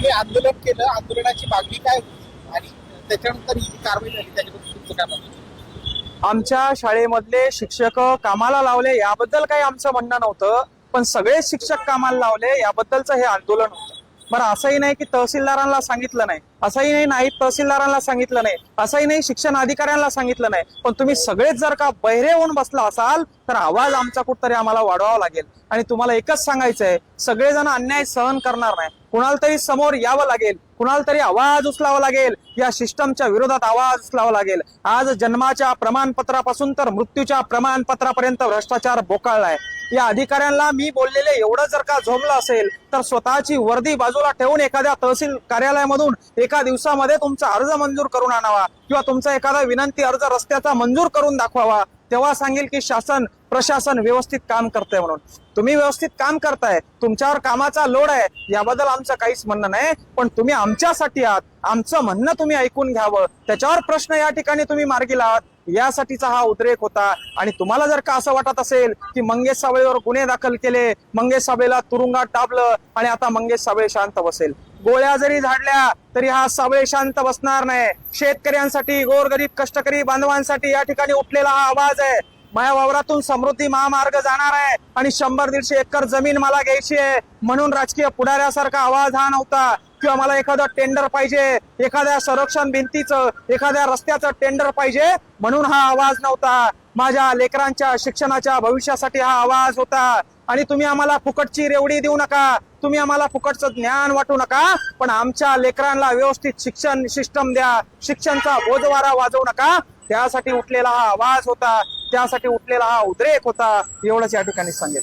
तुम्ही आंदोलन केलं, आंदोलनाची मागणी काय होती आणि त्याच्यानंतर ही कारवाई झाली, त्याच्याबद्दल तुमचं काय म्हणणं? आमच्या शाळेमधले शिक्षक कामाला लावले याबद्दल काही आमचं म्हणणं नव्हतं, पण सगळे शिक्षक कामाला लावले याबद्दलचं हे आंदोलन होतं. बरं, असंही नाही की तहसीलदारांना सांगितलं नाही, असंही नाही नाईब तहसीलदारांना सांगितलं नाही, असंही नाही शिक्षण अधिकाऱ्यांना सांगितलं नाही, पण तुम्ही सगळेच जर का बहिरे होऊन बसला असाल तर आवाज आमचा कुठतरी आम्हाला वाढवावा लागेल. आणि तुम्हाला एकच सांगायचंय, सगळेजण अन्याय सहन करणार नाही, कुणाला तरी समोर यावं लागेल, कुणाला तरी आवाज उचलावा लागेल, या सिस्टमच्या विरोधात आवाज उचलावा लागेल. आज जन्माच्या प्रमाणपत्रापासून तर मृत्यूच्या प्रमाणपत्रापर्यंत भ्रष्टाचार बोकाळलाय. या अधिकाऱ्यांना मी बोललेले एवढं जर का झोंबलं असेल तर स्वतःची वर्दी बाजूला ठेवून एखाद्या तहसील कार्यालयामधून एका दिवसामध्ये तुमचा अर्ज मंजूर करून आणावा किंवा तुमचा एखादा विनंती अर्ज रस्त्याचा मंजूर करून दाखवावा, तेव्हा सांगेल की शासन प्रशासन व्यवस्थित काम करतंय म्हणून. तुम्ही व्यवस्थित काम करताय, तुमच्यावर कामाचा लोड आहे, याबद्दल आमचं काहीच म्हणणं नाही, पण तुम्ही आमच्यासाठी आहात, आमचं म्हणणं तुम्ही ऐकून घ्यावं, त्याच्यावर प्रश्न या ठिकाणी तुम्ही मार्गी लावात, यासाठीचा हा उद्रेक होता. आणि तुम्हाला जर का असं वाटत असेल की मंगेश साबळेवर गुन्हे दाखल केले, मंगेश साबळेला तुरुंगात टाकलं आणि आता मंगेश साबळे शांत बसेल, गोळ्या जरी झाडल्या तरी हा साबळे शांत बसणार नाही. शेतकऱ्यांसाठी, गोरगरीब कष्टकरी बांधवांसाठी या ठिकाणी उठलेला हा आवाज आहे. माझ्या वावरातून समृद्धी महामार्ग जाणार आहे आणि 100-150 एकर जमीन मला घ्यायची आहे म्हणून राजकीय पुढाऱ्यासारखा आवाज हा नव्हता, किंवा मला एखादं टेंडर पाहिजे, एखाद्या संरक्षण भिंतीचं, एखाद्या रस्त्याचं टेंडर पाहिजे म्हणून हा आवाज नव्हता. माझ्या लेकरांच्या शिक्षणाच्या भविष्यासाठी हा आवाज होता. आणि तुम्ही आम्हाला फुकटची रेवडी देऊ नका, तुम्ही आम्हाला फुकटचं ज्ञान वाटू नका, पण आमच्या लेकरांना व्यवस्थित शिक्षण सिस्टम द्या, शिक्षणचा बोजवारा वाजवू नका, त्यासाठी उठलेला हा आवाज होता, त्यासाठी उठलेला हा उद्रेक होता, एवढंच या ठिकाणी सांगेल.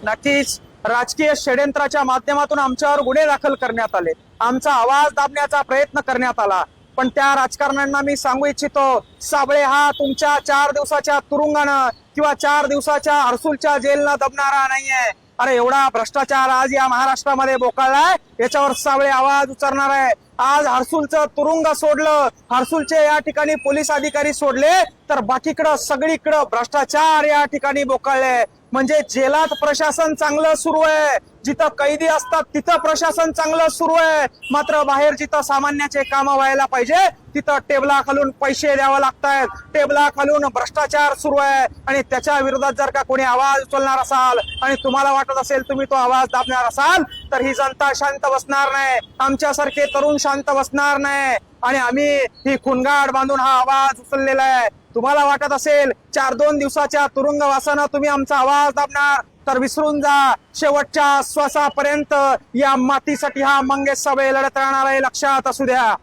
नक्कीच राजकीय षड्यंत्राच्या माध्यमातून आमच्यावर गुन्हे दाखल करण्यात आले, आमचा आवाज दाबण्याचा प्रयत्न करण्यात आला, पण त्या राजकारण्यांना मी सांगू इच्छितो, साबळे हा तुमच्या 4 दिवसाच्या तुरुंगानं किंवा 4 दिवसाच्या हर्सुलच्या जेलनं दबणारा नाहीये. अरे एवढा भ्रष्टाचार आज या महाराष्ट्रामध्ये बोकाळलाय, याच्यावर साबळे आवाज उचलणार आहे. आज हर्सुलचं तुरुंग सोडलं, हर्सुलचे या ठिकाणी पोलीस अधिकारी सोडले, तर बाकीकडं सगळीकडं भ्रष्टाचार या ठिकाणी बोकाळले. म्हणजे जेलात प्रशासन चांगलं सुरू आहे, जिथं कैदी असतात तिथं प्रशासन चांगलं सुरू आहे, मात्र बाहेर जिथं सामान्याचे काम व्हायला पाहिजे तिथं टेबला खालून पैसे द्यावं लागतायत, टेबला खालून भ्रष्टाचार सुरू आहे. आणि त्याच्या विरोधात जर का कोणी आवाज उचलणार असाल आणि तुम्हाला वाटत असेल तुम्ही तो आवाज दाबणार असाल तर ही जनता शांत बसणार नाही, आमच्यासारखे तरुण शांत बसणार नाही. आणि आम्ही ही खुणगाड बांधून हा आवाज उचललेला आहे. तुम्हाला वाटत असेल 4-2 दिवसाच्या तुरुंगवासानं तुम्ही आमचा आवाज दाबणार तर विसरून जा, शेवटच्या श्वासापर्यंत या मातीसाठी हा मंगेश साबळे लढत राहणार आहे, लक्षात असू द्या.